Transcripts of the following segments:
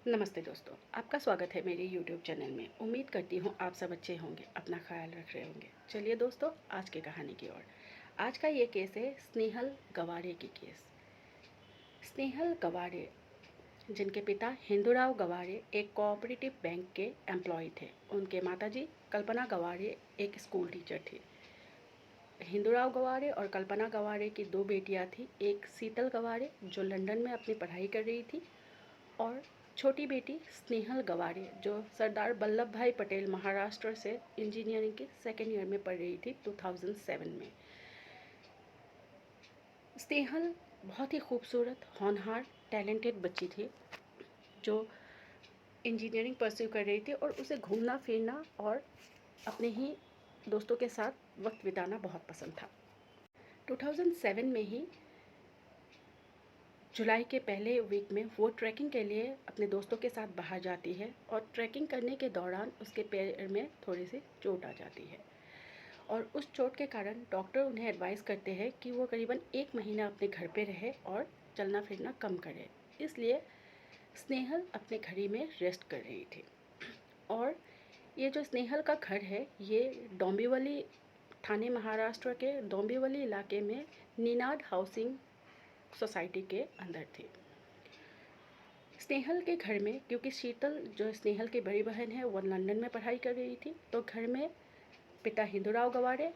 नमस्ते दोस्तों, आपका स्वागत है मेरे YouTube चैनल में। उम्मीद करती हूँ आप सब अच्छे होंगे, अपना ख्याल रख रहे होंगे। चलिए दोस्तों, आज की कहानी की ओर। आज का ये केस है स्नेहल गवारे की केस। स्नेहल गवारे, जिनके पिता हिंदूराव गवारे एक कोऑपरेटिव बैंक के एम्प्लॉय थे। उनके माताजी कल्पना गवारे एक स्कूल टीचर थी। हिंदूराव गवारे और कल्पना गवारे की दो बेटियां थी। एक शीतल गवारे जो लंदन में अपनी पढ़ाई कर रही थी, और छोटी बेटी स्नेहल गवारे जो सरदार वल्लभ भाई पटेल महाराष्ट्र से इंजीनियरिंग के सेकेंड ईयर में पढ़ रही थी 2007 में। स्नेहल बहुत ही खूबसूरत, होनहार, टैलेंटेड बच्ची थी जो इंजीनियरिंग परस्यू कर रही थी, और उसे घूमना फिरना और अपने ही दोस्तों के साथ वक्त बिताना बहुत पसंद था। 2007 में ही जुलाई के पहले वीक में वो ट्रैकिंग के लिए अपने दोस्तों के साथ बाहर जाती है, और ट्रैकिंग करने के दौरान उसके पैर में थोड़ी सी चोट आ जाती है, और उस चोट के कारण डॉक्टर उन्हें एडवाइस करते हैं कि वो करीबन 1 महीना अपने घर पे रहे और चलना फिरना कम करे। इसलिए स्नेहल अपने घर ही में रेस्ट कर रही थी। और ये जो स्नेहल का घर है, ये डोंबिवली, ठाणे महाराष्ट्र के डोंबिवली इलाके में नीनाद हाउसिंग सोसाइटी के अंदर थी। स्नेहल के घर में, क्योंकि शीतल जो स्नेहल की बड़ी बहन है वो लंदन में पढ़ाई कर रही थी, तो घर में पिता हिंदूराव गवारे,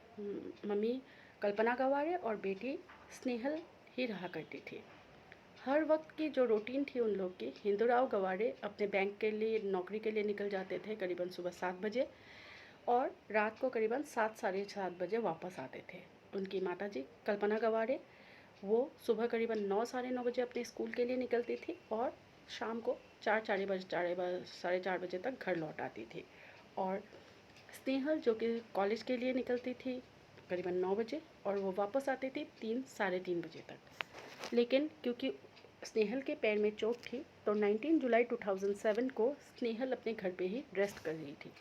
मम्मी कल्पना गवारे और बेटी स्नेहल ही रहा करती थी। हर वक्त की जो रूटीन थी उन लोग की, हिंदूराव गवारे अपने बैंक के लिए, नौकरी के लिए निकल जाते थे करीबन सुबह 7 बजे, और रात को करीबन 7 साढ़े 7 बजे वापस आते थे। उनकी माताजी कल्पना गवारे, वो सुबह करीबन 9 साढ़े 9 बजे अपने स्कूल के लिए निकलती थी, और शाम को 4 साढ़े 4 बजे तक घर लौट आती थी। और स्नेहल जो कि कॉलेज के लिए निकलती थी करीबन 9 बजे, और वो वापस आती थी 3 साढ़े 3 बजे तक। लेकिन क्योंकि स्नेहल के पैर में चोट थी, तो 19 जुलाई 2007 को स्नेहल अपने घर पे ही रेस्ट कर रही थी।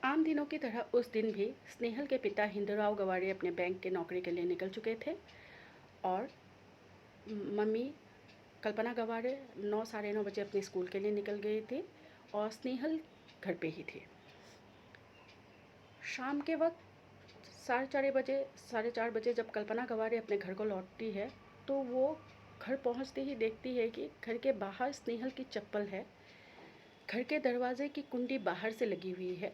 आम दिनों की तरह उस दिन भी स्नेहल के पिता हिंदूराव गवारे अपने बैंक के नौकरी के लिए निकल चुके थे, और मम्मी कल्पना गवारे 9 साढ़े 9 बजे अपने स्कूल के लिए निकल गई थी, और स्नेहल घर पे ही थी। शाम के वक्त साढ़े 4 बजे जब कल्पना गवारे अपने घर को लौटती है, तो वो घर पहुंचते ही देखती है कि घर के बाहर स्नेहल की चप्पल है, घर के दरवाजे की कुंडी बाहर से लगी हुई है।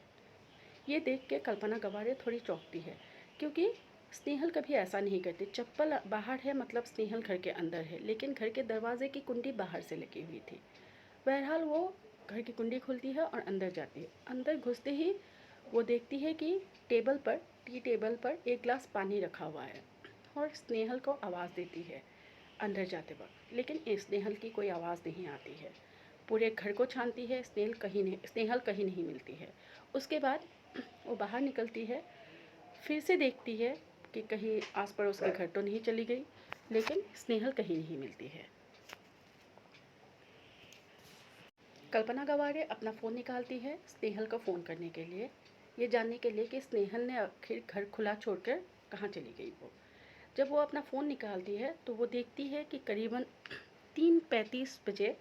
ये देख के कल्पना गवारे थोड़ी चौंकती है, क्योंकि स्नेहल कभी ऐसा नहीं करती। चप्पल बाहर है मतलब स्नेहल घर के अंदर है, लेकिन घर के दरवाजे की कुंडी बाहर से लगी हुई थी। बहरहाल वो घर की कुंडी खोलती है और अंदर जाती है। अंदर घुसते ही वो देखती है कि टी टेबल पर एक गिलास पानी रखा हुआ है, और स्नेहल को आवाज़ देती है अंदर जाते वक्त, लेकिन स्नेहल की कोई आवाज़ नहीं आती है। पूरे घर को छानती है, स्नेहल कहीं नहीं मिलती है। उसके बाद वो बाहर निकलती है, फिर से देखती है कि कहीं आस पड़ोस के घर तो नहीं चली गई, लेकिन स्नेहल कहीं नहीं मिलती है। कल्पना गवारे अपना फ़ोन निकालती है स्नेहल को फ़ोन करने के लिए, ये जानने के लिए कि स्नेहल ने आखिर घर खुला छोड़कर कहाँ चली गई वो। जब वो अपना फ़ोन निकालती है तो वो देखती है कि करीबन 3:35 बजे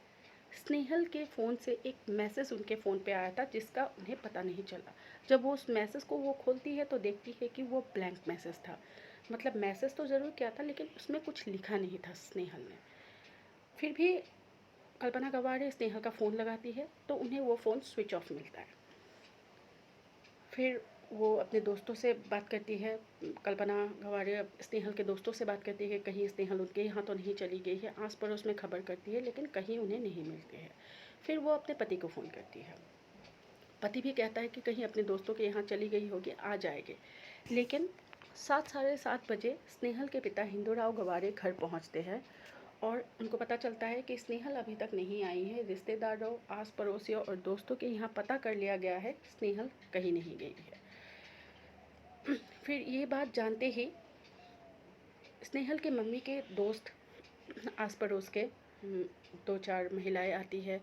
स्नेहल के फ़ोन से एक मैसेज उनके फ़ोन पे आया था, जिसका उन्हें पता नहीं चला। जब वो उस मैसेज को वो खोलती है तो देखती है कि वो ब्लैंक मैसेज था। मतलब मैसेज तो ज़रूर क्या था, लेकिन उसमें कुछ लिखा नहीं था स्नेहल ने। फिर भी कल्पना गवारे स्नेहल का फ़ोन लगाती है तो उन्हें वो फ़ोन स्विच ऑफ मिलता है। फिर वो अपने दोस्तों से बात करती है, कल्पना गवारे स्नेहल के दोस्तों से बात करती है कि कहीं स्नेहल उनके यहाँ तो नहीं चली गई है। आस पड़ोस में खबर करती है, लेकिन कहीं उन्हें नहीं मिलती है। फिर वो अपने पति को फ़ोन करती है। पति भी कहता है कि कहीं अपने दोस्तों के यहाँ चली गई होगी, आ जाएगी। लेकिन 7 साढ़े 7 बजे स्नेहल के पिता हिंदूराव गवारे घर पहुँचते हैं, और उनको पता चलता है कि स्नेहल अभी तक नहीं आई है। रिश्तेदारों, आस पड़ोसियों और दोस्तों के यहाँ पता कर लिया गया है, स्नेहल कहीं नहीं गई है। फिर ये बात जानते ही स्नेहल के मम्मी के दोस्त, आस पड़ोस के 2-4 महिलाएं आती है।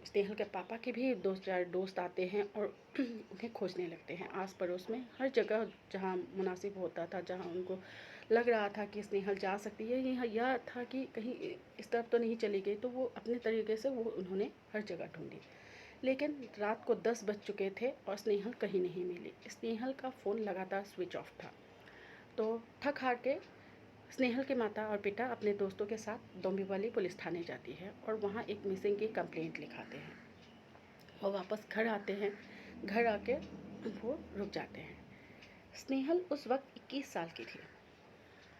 स्नेहल के पापा के भी 2-4 दोस्त आते हैं, और उन्हें खोजने लगते हैं आस पड़ोस में, हर जगह जहाँ मुनासिब होता था, जहाँ उनको लग रहा था कि स्नेहल जा सकती है, यहाँ यह था कि कहीं इस तरफ तो नहीं चली गई, तो वो अपने तरीके से वो उन्होंने हर जगह ढूंढी। लेकिन रात को 10 बज चुके थे और स्नेहल कहीं नहीं मिली। स्नेहल का फ़ोन लगातार स्विच ऑफ था। तो थक हार के स्नेहल के माता और पिता अपने दोस्तों के साथ डोंबिवली पुलिस थाने जाती है और वहाँ एक मिसिंग की कंप्लेंट लिखाते हैं और वापस घर आते हैं। घर आके वो रुक जाते हैं। स्नेहल उस वक्त 21 साल की थी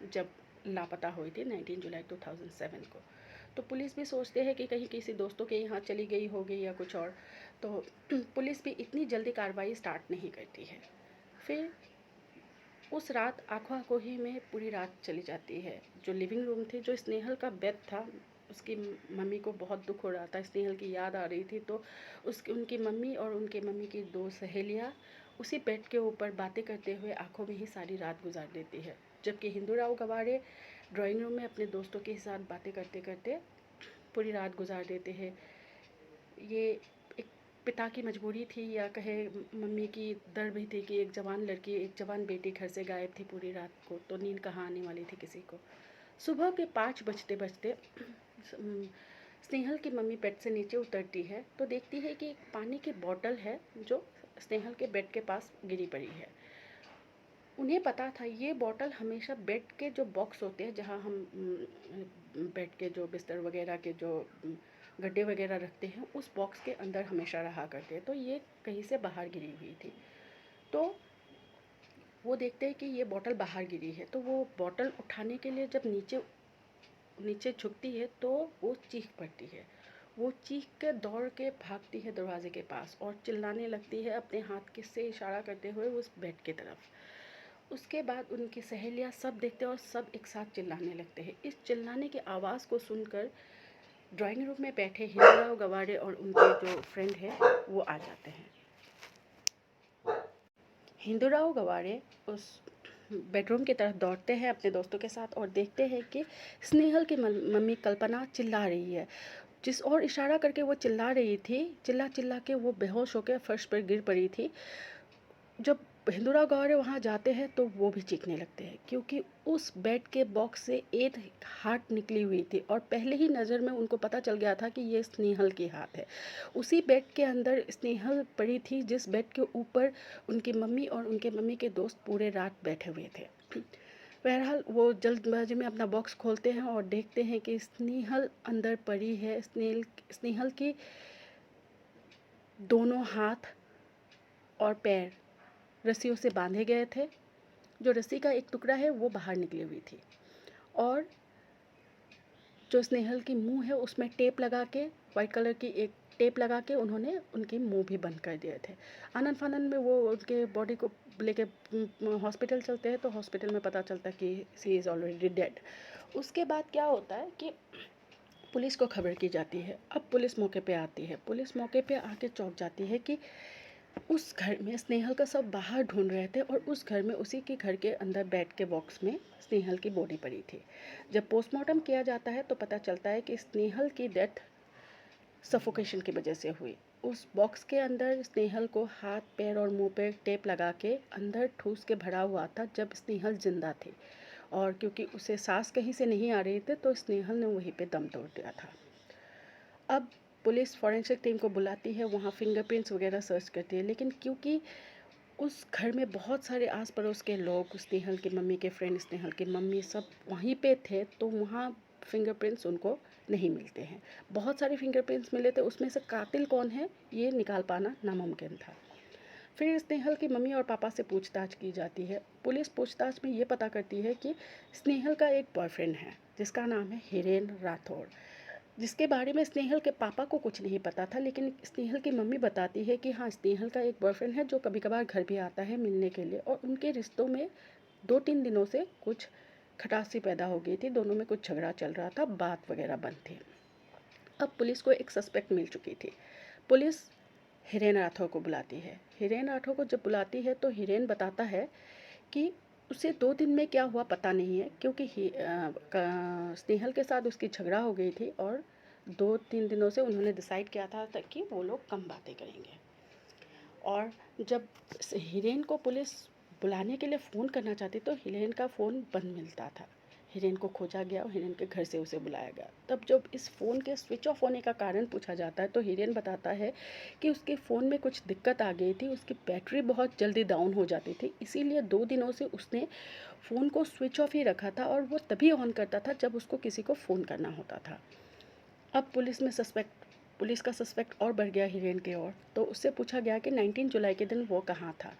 जब लापता हुई थी, 19 जुलाई 2007 को। तो पुलिस भी सोचते हैं कि कहीं किसी दोस्तों के यहाँ चली गई होगी या कुछ और, तो पुलिस भी इतनी जल्दी कार्रवाई स्टार्ट नहीं करती है। फिर उस रात आँखों आँखों ही में पूरी रात चली जाती है। जो लिविंग रूम थी, जो स्नेहल का बेड था, उसकी मम्मी को बहुत दुख हो रहा था, स्नेहल की याद आ रही थी, तो उनकी मम्मी और उनके मम्मी की 2 सहेलियाँ उसी बेड के ऊपर बातें करते हुए आँखों में ही सारी रात गुजार देती है। जबकि हिंदूराव गवारे ड्राइंग रूम में अपने दोस्तों के साथ बातें करते करते पूरी रात गुजार देते हैं। ये एक पिता की मजबूरी थी या कहे मम्मी की डर भी थी कि एक जवान लड़की, एक जवान बेटी घर से गायब थी पूरी रात को, तो नींद कहाँ आने वाली थी किसी को। सुबह के 5 बजते बजते स्नेहल की मम्मी बेड से नीचे उतरती है तो देखती है कि एक पानी की बोतल है जो स्नेहल के बेड के पास गिरी पड़ी है। उन्हें पता था ये बोतल हमेशा बेड के जो बॉक्स होते हैं, जहाँ हम बेड के जो बिस्तर वगैरह के जो गड्ढे वगैरह रखते हैं, उस बॉक्स के अंदर हमेशा रहा करते हैं। तो ये कहीं से बाहर गिरी हुई थी। तो वो देखते हैं कि ये बोतल बाहर गिरी है, तो वो बोतल उठाने के लिए जब नीचे नीचे झुकती है तो वो चीख पड़ती है। वो चीख के दौड़ के भागती है दरवाजे के पास और चिल्लाने लगती है अपने हाथ के से इशारा करते हुए उस बेड की तरफ। उसके बाद उनकी सहेलियाँ सब देखते हैं और सब एक साथ चिल्लाने लगते हैं। इस चिल्लाने की आवाज़ को सुनकर ड्राइंग रूम में बैठे हिंदूराव गवारे और उनके जो फ्रेंड है वो आ जाते हैं। हिंदूराव गवारे उस बेडरूम की तरफ दौड़ते हैं अपने दोस्तों के साथ और देखते हैं कि स्नेहल की मम्मी कल्पना चिल्ला रही है। जिस और इशारा करके वो चिल्ला रही थी, चिल्ला चिल्ला के वो बेहोश होकर फर्श पर गिर पड़ी थी। जब हिंदूराव गौरे वहाँ जाते हैं तो वो भी चीखने लगते हैं, क्योंकि उस बेड के बॉक्स से एक हाथ निकली हुई थी और पहले ही नज़र में उनको पता चल गया था कि ये स्नेहल की हाथ है। उसी बेड के अंदर स्नेहल पड़ी थी जिस बेड के ऊपर उनकी मम्मी और उनके मम्मी के दोस्त पूरे रात बैठे हुए थे। बहरहाल वो जल्दबाजी में अपना बॉक्स खोलते हैं और देखते हैं कि स्नेहल अंदर पड़ी है। स्नेहल की दोनों हाथ और पैर रस्सियों से बांधे गए थे। जो रस्सी का एक टुकड़ा है वो बाहर निकली हुई थी और जो स्नेहल की मुंह है उसमें टेप लगा के, वाइट कलर की एक टेप लगा के उन्होंने उनकी मुंह भी बंद कर दिए थे। आनंद फानंद में वो उनके बॉडी को लेके हॉस्पिटल चलते हैं तो हॉस्पिटल में पता चलता है कि सी इज़ ऑलरेडी डेड। उसके बाद क्या होता है कि पुलिस को खबर की जाती है। अब पुलिस मौके पे आती है। पुलिस मौके पे आके चौंक जाती है कि उस घर में स्नेहल का सब बाहर ढूंढ रहे थे और उस घर में, उसी के घर के अंदर बेड के बॉक्स में स्नेहल की बॉडी पड़ी थी। जब पोस्टमार्टम किया जाता है तो पता चलता है कि स्नेहल की डेथ सफोकेशन की वजह से हुई। उस बॉक्स के अंदर स्नेहल को हाथ पैर और मुंह पे टेप लगा के अंदर ठूस के भरा हुआ था जब स्नेहल जिंदा थी, और क्योंकि उसे सांस कहीं से नहीं आ रही थी तो स्नेहल ने वहीं पे दम तोड़ दिया था। अब पुलिस फॉरेंसिक टीम को बुलाती है, वहाँ फिंगरप्रिंट्स वगैरह सर्च करती है, लेकिन क्योंकि उस घर में बहुत सारे आस पड़ोस के लोग, स्नेहल की मम्मी के फ्रेंड, स्नेहल की मम्मी सब वहीं पे थे, तो वहाँ फिंगरप्रिंट्स उनको नहीं मिलते हैं। बहुत सारे फिंगरप्रिंट्स मिले थे, उसमें से कातिल कौन है ये निकाल पाना नामुमकिन था। फिर स्नेहल की मम्मी और पापा से पूछताछ की जाती है। पुलिस पूछताछ में ये पता करती है कि स्नेहल का एक बॉयफ्रेंड है जिसका नाम है हिरेन राठौड़, जिसके बारे में स्नेहल के पापा को कुछ नहीं पता था, लेकिन स्नेहल की मम्मी बताती है कि हाँ, स्नेहल का एक बॉयफ्रेंड है जो कभी कभार घर भी आता है मिलने के लिए, और उनके रिश्तों में 2-3 दिनों से कुछ खटासी पैदा हो गई थी, दोनों में कुछ झगड़ा चल रहा था, बात वगैरह बंद थी। अब पुलिस को एक सस्पेक्ट मिल चुकी थी। पुलिस हिरेन राठौर को बुलाती है। हिरेन राठौर को जब बुलाती है तो हिरेन बताता है कि उसे 2 दिन में क्या हुआ पता नहीं है, क्योंकि स्नेहल के साथ उसकी झगड़ा हो गई थी और 2-3 दिनों से उन्होंने डिसाइड किया था कि वो लोग कम बातें करेंगे। और जब हिरेन को पुलिस बुलाने के लिए फ़ोन करना चाहती तो हिरेन का फ़ोन बंद मिलता था। हिरेन को खोजा गया और हिरेन के घर से उसे बुलाया गया। तब जब इस फ़ोन के स्विच ऑफ होने का कारण पूछा जाता है तो हिरेन बताता है कि उसके फ़ोन में कुछ दिक्कत आ गई थी, उसकी बैटरी बहुत जल्दी डाउन हो जाती थी, इसीलिए 2 दिनों से उसने फ़ोन को स्विच ऑफ ही रखा था और वो तभी ऑन करता था जब उसको किसी को फ़ोन करना होता था। अब पुलिस का सस्पेक्ट और बढ़ गया हिरेन की ओर, तो उससे पूछा गया कि 19 जुलाई के दिन वो कहाँ था।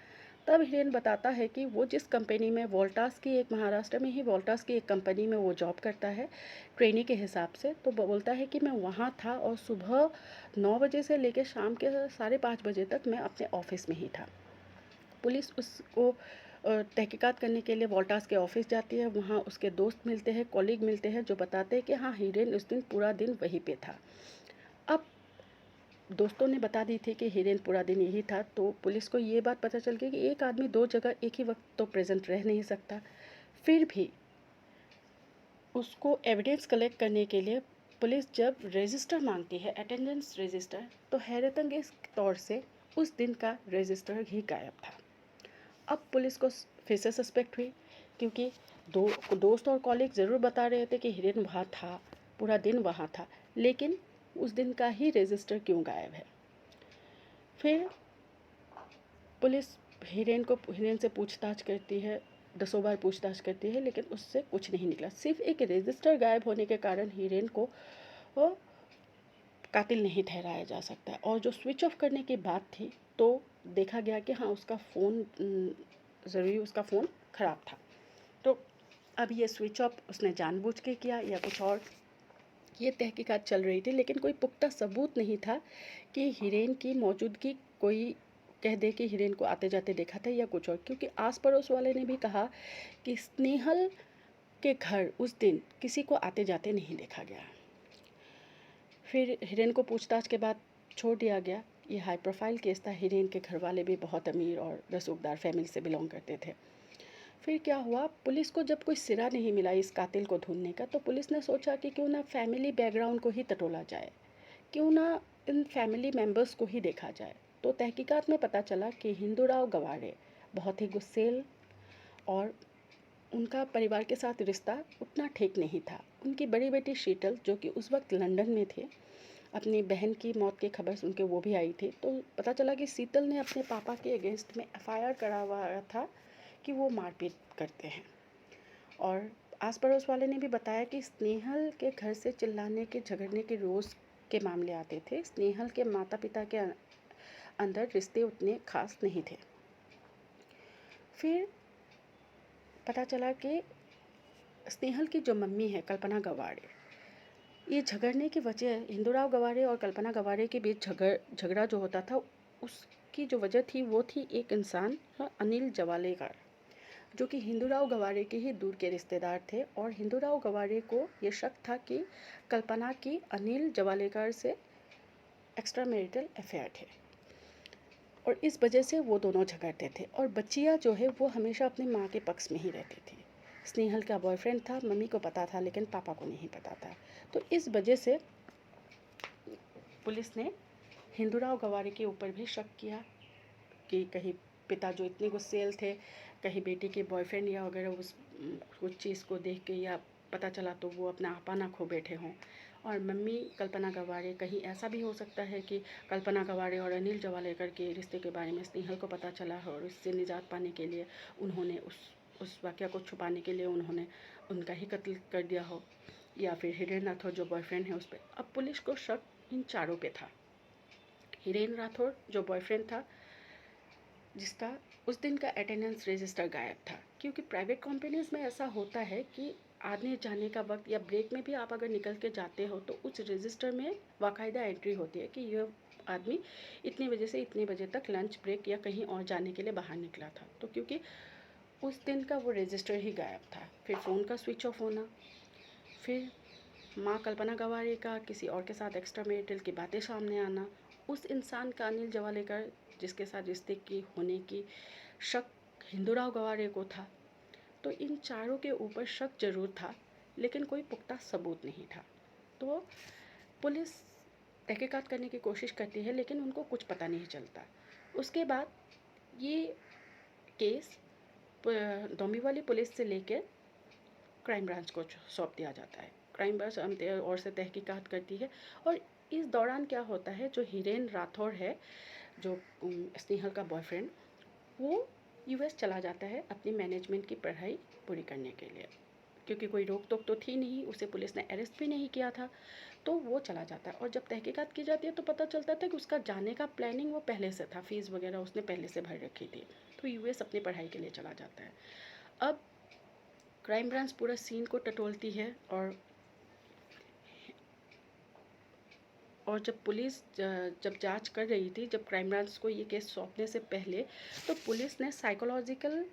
तब हिरेन बताता है कि वो जिस कंपनी में वोल्टास की एक महाराष्ट्र में ही वोल्टास की एक कंपनी में वो जॉब करता है ट्रेनी के हिसाब से, तो वो बोलता है कि मैं वहाँ था और सुबह 9 बजे से लेकर शाम के 5:30 बजे तक मैं अपने ऑफिस में ही था। पुलिस उसको तहकीकात करने के लिए वोल्टास के ऑफिस जाती है। वहाँ उसके दोस्त मिलते हैं, कॉलीग मिलते हैं, जो बताते हैं कि हाँ, हिरेन उस दिन पूरा दिन वहीं पे था। अब दोस्तों ने बता दी थी कि हिरेन पूरा दिन यही था, तो पुलिस को ये बात पता चल गई कि एक आदमी 2 जगह एक ही वक्त तो प्रेजेंट रह नहीं सकता। फिर भी उसको एविडेंस कलेक्ट करने के लिए पुलिस जब रजिस्टर मांगती है, अटेंडेंस रजिस्टर, तो हैरतअंगेज तौर से उस दिन का रजिस्टर ही गायब था। अब पुलिस को फिर से सस्पेक्ट हुई, क्योंकि दोस्त और कॉलीग ज़रूर बता रहे थे कि हिरेन वहाँ था, पूरा दिन वहाँ था, लेकिन उस दिन का ही रजिस्टर क्यों गायब है। फिर पुलिस हिरेन से पूछताछ करती है, दसों बार पूछताछ करती है, लेकिन उससे कुछ नहीं निकला। सिर्फ एक रजिस्टर गायब होने के कारण हिरेन को वो कातिल नहीं ठहराया जा सकता। और जो स्विच ऑफ करने की बात थी, तो देखा गया कि हाँ, उसका फ़ोन ज़रूरी उसका फ़ोन ख़राब था। तो अब ये स्विच ऑफ उसने जानबूझ के किया या कुछ और, ये तहकीकात चल रही थी, लेकिन कोई पुख्ता सबूत नहीं था कि हिरेन की मौजूदगी कोई कह दे कि हिरेन को आते जाते देखा था या कुछ और, क्योंकि आस पड़ोस वाले ने भी कहा कि स्नेहल के घर उस दिन किसी को आते जाते नहीं देखा गया। फिर हिरेन को पूछताछ के बाद छोड़ दिया गया। ये हाई प्रोफाइल केस था, हिरेन के घर वाले भी बहुत अमीर और रसूखदार फैमिली से बिलोंग करते थे। फिर क्या हुआ, पुलिस को जब कोई सिरा नहीं मिला इस कातिल को ढूंढने का, तो पुलिस ने सोचा कि क्यों ना फैमिली बैकग्राउंड को ही टटोला जाए, क्यों ना इन फैमिली मेंबर्स को ही देखा जाए। तो तहकीकात में पता चला कि हिंदूराव गवारे बहुत ही गुस्सेल और उनका परिवार के साथ रिश्ता उतना ठीक नहीं था। उनकी बड़ी बेटी शीतल, जो कि उस वक्त लंदन में थे, अपनी बहन की मौत की खबर सुन के वो भी आई थी। तो पता चला कि शीतल ने अपने पापा के अगेंस्ट में एफआईआर करवाया था कि वो मारपीट करते हैं। और आस पड़ोस वाले ने भी बताया कि स्नेहल के घर से चिल्लाने के झगड़ने के रोज़ के मामले आते थे। स्नेहल के माता पिता के अंदर रिश्ते उतने खास नहीं थे। फिर पता चला कि स्नेहल की जो मम्मी है कल्पना गवारे, ये झगड़ने की वजह, हिंदूराव गवारे और कल्पना गवारे के बीच झगड़ा जो होता था, उसकी जो वजह थी वो थी एक इंसान, अनिल जवालेकर, जो कि हिंदूराव गवारे के ही दूर के रिश्तेदार थे। और हिंदूराव गवारे को ये शक था कि कल्पना की अनिल जवालेकर से एक्स्ट्रा मैरिटल अफेयर थे, और इस वजह से वो दोनों झगड़ते थे। और बच्चिया जो है वो हमेशा अपनी माँ के पक्ष में ही रहती थी। स्नेहल का बॉयफ्रेंड था, मम्मी को पता था लेकिन पापा को नहीं पता था। तो इस वजह से पुलिस ने हिंदूराव गवारे के ऊपर भी शक किया कि कहीं पिता जो इतने गुस्सेल थे, कहीं बेटी के बॉयफ्रेंड या वगैरह उस कुछ चीज़ को देख के या पता चला तो वो अपना आपा ना खो बैठे हों। और मम्मी कल्पना गवारे, कहीं ऐसा भी हो सकता है कि कल्पना गवारे और अनिल जवालेकर के रिश्ते के बारे में स्नेहल को पता चला हो और उससे निजात पाने के लिए उन्होंने उस वाक़या को छुपाने के लिए उन्होंने उनका ही कत्ल कर दिया हो, या फिर हिरेन राठौर जो बॉयफ्रेंड है उस पर। अब पुलिस को शक इन चारों पे था। हिरेन राठौर जो बॉयफ्रेंड था, जिसका उस दिन का अटेंडेंस रजिस्टर गायब था, क्योंकि प्राइवेट कंपनीज़ में ऐसा होता है कि आने जाने का वक्त या ब्रेक में भी आप अगर निकल के जाते हो तो उस रजिस्टर में बाकायदा एंट्री होती है कि यह आदमी इतने बजे से इतने बजे तक लंच ब्रेक या कहीं और जाने के लिए बाहर निकला था। तो क्योंकि उस दिन का वो रजिस्टर ही गायब था। फिर फ़ोन का स्विच ऑफ होना, फिर माँ कल्पना गवारे का किसी और के साथ एक्स्ट्रा मैरिटल की बातें सामने आना, उस इंसान का अनिल जवालेकर जिसके साथ रिश्ते की होने की शक हिंदूराव गवारे को था। तो इन चारों के ऊपर शक जरूर था, लेकिन कोई पुख्ता सबूत नहीं था। तो पुलिस तहकीकात करने की कोशिश करती है, लेकिन उनको कुछ पता नहीं चलता। उसके बाद ये केस डोंबिवली पुलिस से लेकर क्राइम ब्रांच को सौंप दिया जाता है। क्राइम ब्रांच और से तहकीकात करती है। और इस दौरान क्या होता है, जो हिरेन राठौर है, जो स्नेहल का बॉयफ्रेंड, वो यूएस चला जाता है अपनी मैनेजमेंट की पढ़ाई पूरी करने के लिए, क्योंकि कोई रोक टोक तो थी नहीं, उसे पुलिस ने अरेस्ट भी नहीं किया था, तो वो चला जाता है। और जब तहकीकात की जाती है तो पता चलता था कि उसका जाने का प्लानिंग वो पहले से था, फीस वगैरह उसने पहले से भर रखी थी, तो यूएस अपनी पढ़ाई के लिए चला जाता है। अब क्राइम ब्रांच पूरा सीन को टटोलती है। और जब पुलिस जब जांच कर रही थी, जब क्राइम ब्रांच को ये केस सौंपने से पहले, तो पुलिस ने साइकोलॉजिकल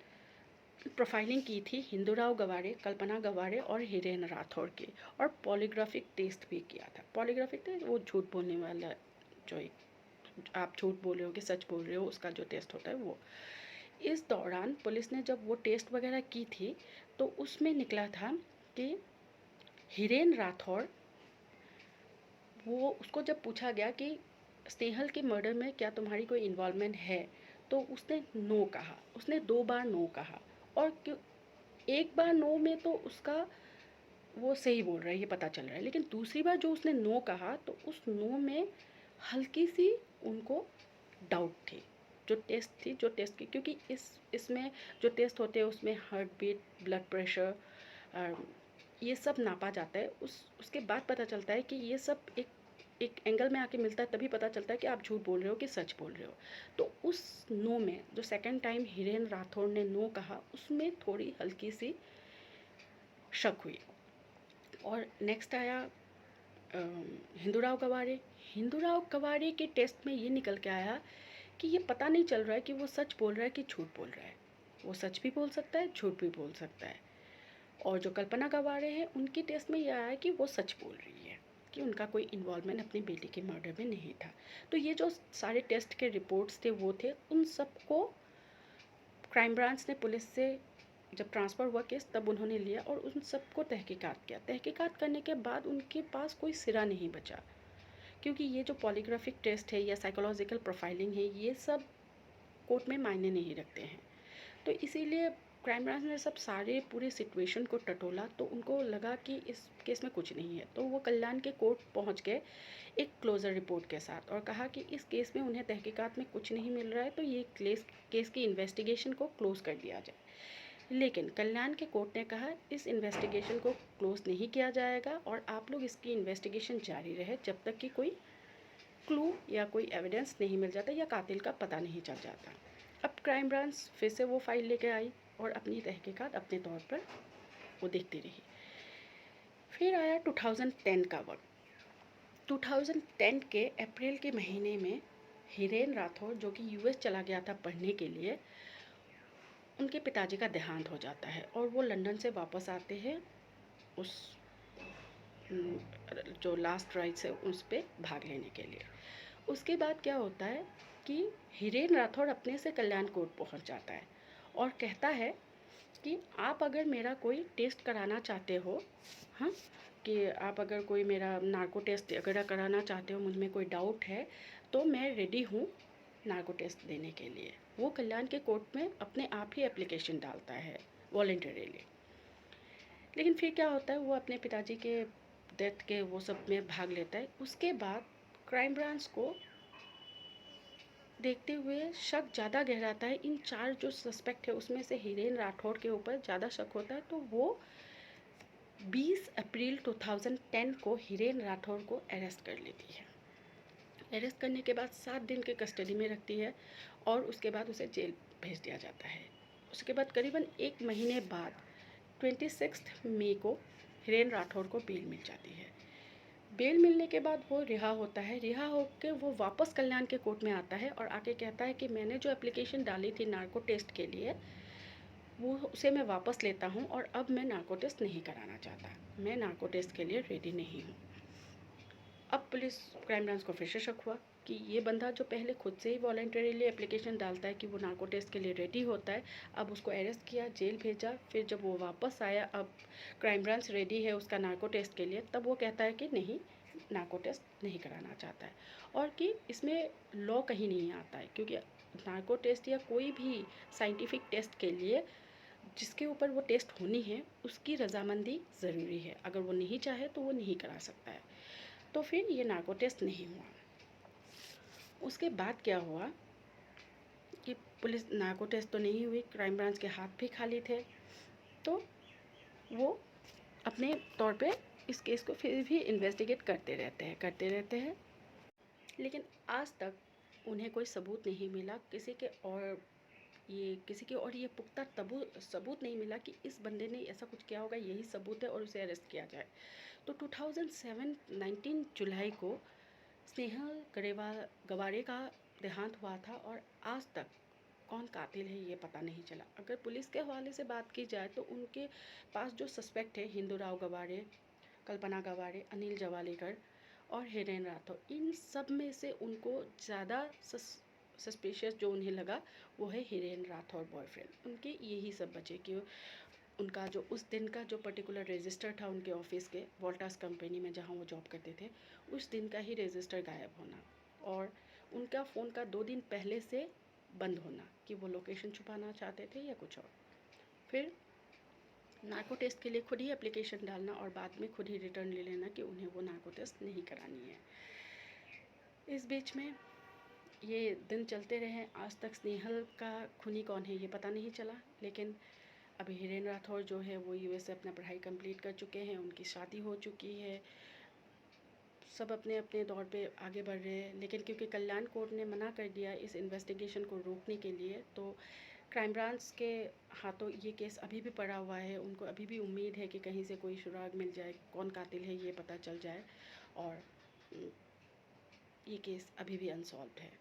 प्रोफाइलिंग की थी हिंदूराव गवारे, कल्पना गवारे और हिरेन राठौर की, और पॉलीग्राफिक टेस्ट भी किया था। पॉलीग्राफिक टेस्ट वो झूठ बोलने वाला, जो आप झूठ बोल रहे हो कि सच बोल रहे हो, उसका जो टेस्ट होता है वो। इस दौरान पुलिस ने जब वो टेस्ट वगैरह की थी, तो उसमें निकला था कि हिरेन राठौर, वो उसको जब पूछा गया कि स्नेहल के मर्डर में क्या तुम्हारी कोई इन्वॉल्वमेंट है, तो उसने नो कहा। उसने 2 बार नो कहा, और क्यों, एक बार नो में तो उसका वो सही बोल रहा है, ये पता चल रहा है, लेकिन दूसरी बार जो उसने नो कहा, तो उस नो में हल्की सी उनको डाउट थी। जो टेस्ट थी, जो टेस्ट की, क्योंकि इसमें जो टेस्ट होते हैं उसमें हार्ट बीट, ब्लड प्रेशर, ये सब नापा जाता है। उसके बाद पता चलता है कि ये सब एक एंगल में आके मिलता है, तभी पता चलता है कि आप झूठ बोल रहे हो कि सच बोल रहे हो। तो उस नो में जो सेकंड टाइम हिरेन राठौर ने नो कहा, उसमें थोड़ी हल्की सी शक हुई। और नेक्स्ट आया हिंदूराव गवारे। हिंदूराव गवारे के टेस्ट में ये निकल के आया कि ये पता नहीं चल रहा है कि वो सच बोल रहा है कि झूठ बोल रहा है। वो सच भी बोल सकता है, झूठ भी बोल सकता है। और जो कल्पना गवारे हैं, उनकी टेस्ट में यह आया कि वो सच बोल रही है, कि उनका कोई इन्वॉल्वमेंट अपनी बेटी के मर्डर में नहीं था। तो ये जो सारे टेस्ट के रिपोर्ट्स थे, वो थे, उन सबको क्राइम ब्रांच ने पुलिस से जब ट्रांसफ़र हुआ केस, तब उन्होंने लिया और उन सबको तहकीकात किया। तहकीकात करने के बाद उनके पास कोई सिरा नहीं बचा, क्योंकि ये जो पॉलीग्राफिक टेस्ट है या साइकोलॉजिकल प्रोफाइलिंग है, ये सब कोर्ट में मायने नहीं रखते हैं। तो इसीलिए क्राइम ब्रांच ने सब सारे पूरे सिचुएशन को टटोला, तो उनको लगा कि इस केस में कुछ नहीं है, तो वो कल्याण के कोर्ट पहुंच गए एक क्लोज़र रिपोर्ट के साथ, और कहा कि इस केस में उन्हें तहकीकात में कुछ नहीं मिल रहा है, तो ये केस की इन्वेस्टिगेशन को क्लोज़ कर दिया जाए। लेकिन कल्याण के कोर्ट ने कहा इस इन्वेस्टिगेशन को क्लोज़ नहीं किया जाएगा, और आप लोग इसकी इन्वेस्टिगेशन जारी रहे जब तक कि कोई क्लू या कोई एविडेंस नहीं मिल जाता या कातिल का पता नहीं चल जाता। अब क्राइम ब्रांच फिर से वो फाइल लेके आई और अपनी तहकीकात अपने तौर पर वो देखती रही। फिर आया 2010 का वक्त। 2010 के अप्रैल के महीने में हिरेन राठौर, जो कि यूएस चला गया था पढ़ने के लिए, उनके पिताजी का देहांत हो जाता है और वो लंदन से वापस आते हैं उस जो लास्ट राइड्स है उस पर भाग लेने के लिए। उसके बाद क्या होता है कि हिरेन राठौर अपने से कल्याण कोर्ट पहुंच जाता है और कहता है कि आप अगर मेरा कोई टेस्ट कराना चाहते हो, हाँ, कि आप अगर कोई मेरा नार्को टेस्ट अगर कराना चाहते हो, मुझ में कोई डाउट है, तो मैं रेडी हूँ नार्को टेस्ट देने के लिए। वो कल्याण के कोर्ट में अपने आप ही एप्लीकेशन डालता है वॉलंटरीली। लेकिन फिर क्या होता है, वो अपने पिताजी के डेथ के वो सब में भाग लेता है। उसके बाद क्राइम ब्रांच को देखते हुए शक ज़्यादा गहराता है। इन 4 जो सस्पेक्ट है उसमें से हिरेन राठौर के ऊपर ज़्यादा शक होता है, तो वो 20 अप्रैल 2010 को हिरेन राठौर को अरेस्ट कर लेती है। अरेस्ट करने के बाद 7 दिन के कस्टडी में रखती है और उसके बाद उसे जेल भेज दिया जाता है। उसके बाद करीबन 1 महीने बाद 26 मई को हिरेन राठौर को बेल मिल जाती है। बेल मिलने के बाद वो रिहा होता है। रिहा होकर वो वापस कल्याण के कोर्ट में आता है और आके कहता है कि मैंने जो एप्लीकेशन डाली थी नार्को टेस्ट के लिए, वो उसे मैं वापस लेता हूँ और अब मैं नार्को टेस्ट नहीं कराना चाहता। मैं नार्को टेस्ट के लिए रेडी नहीं हूँ। अब पुलिस क्राइम ब्रांच को फिर से शक हुआ कि ये बंदा जो पहले खुद से ही वॉलंटरीली एप्लीकेशन डालता है कि वो नार्को टेस्ट के लिए रेडी होता है, अब उसको अरेस्ट किया, जेल भेजा। फिर जब वो वापस आया, अब क्राइम ब्रांच रेडी है उसका नार्को टेस्ट के लिए, तब वो कहता है कि नहीं, नार्को टेस्ट नहीं कराना चाहता है और कि इसमें लॉ कहीं नहीं आता है, क्योंकि नार्को टेस्ट या कोई भी साइंटिफिक टेस्ट के लिए जिसके ऊपर वो टेस्ट होनी है उसकी रजामंदी ज़रूरी है। अगर वो नहीं चाहे तो वो नहीं करा सकता है। तो फिर ये नार्को टेस्ट नहीं हुआ। उसके बाद क्या हुआ कि पुलिस नार्को टेस्ट तो नहीं हुई, क्राइम ब्रांच के हाथ भी खाली थे, तो वो अपने तौर पे इस केस को फिर भी इन्वेस्टिगेट करते रहते हैं। लेकिन आज तक उन्हें कोई सबूत नहीं मिला, किसी के और ये पुख्ता सबूत नहीं मिला कि इस बंदे ने ऐसा कुछ किया होगा, यही सबूत है और उसे अरेस्ट किया जाए। तो 2007 19 जुलाई को स्नेहल गवारे का देहांत हुआ था और आज तक कौन कातिल है ये पता नहीं चला। अगर पुलिस के हवाले से बात की जाए तो उनके पास जो सस्पेक्ट है, हिंदूराव गवारे, कल्पना गवारे, अनिल जवालेकर और हिरेन राठौर, इन सब में से उनको ज़्यादा सस्पिशियस जो उन्हें लगा वो है हिरेन राठौर बॉयफ्रेंड। उनके यही सब बचे कि उनका जो उस दिन का जो पर्टिकुलर रजिस्टर था उनके ऑफिस के वोल्टास कंपनी में जहाँ वो जॉब करते थे, उस दिन का ही रजिस्टर गायब होना और उनका फ़ोन का 2 दिन पहले से बंद होना कि वो लोकेशन छुपाना चाहते थे या कुछ और। फिर नार्को टेस्ट के लिए खुद ही एप्लीकेशन डालना और बाद में खुद ही रिटर्न ले लेना कि उन्हें वो नार्को टेस्ट नहीं करानी है। इस बीच में ये दिन चलते रहे। आज तक स्नेहल का खूनी कौन है ये पता नहीं चला, लेकिन अभी हिरेन राठौर जो है वो यूएस से अपना पढ़ाई कंप्लीट कर चुके हैं, उनकी शादी हो चुकी है, सब अपने अपने दौर पे आगे बढ़ रहे हैं। लेकिन क्योंकि कल्याण कोर्ट ने मना कर दिया इस इन्वेस्टिगेशन को रोकने के लिए, तो क्राइम ब्रांच के हाथों ये केस अभी भी पड़ा हुआ है। उनको अभी भी उम्मीद है कि कहीं से कोई सुराग मिल जाए, कौन कातिल है ये पता चल जाए, और ये केस अभी भी अनसॉल्व्ड है।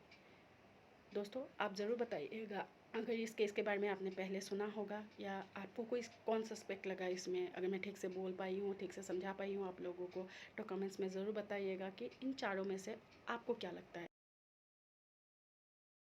दोस्तों आप ज़रूर बताइएगा अगर इस केस के बारे में आपने पहले सुना होगा या आपको कोई कौन सस्पेक्ट लगा इसमें। अगर मैं ठीक से बोल पाई हूँ, ठीक से समझा पाई हूँ आप लोगों को, तो कमेंट्स में ज़रूर बताइएगा कि इन चारों में से आपको क्या लगता है।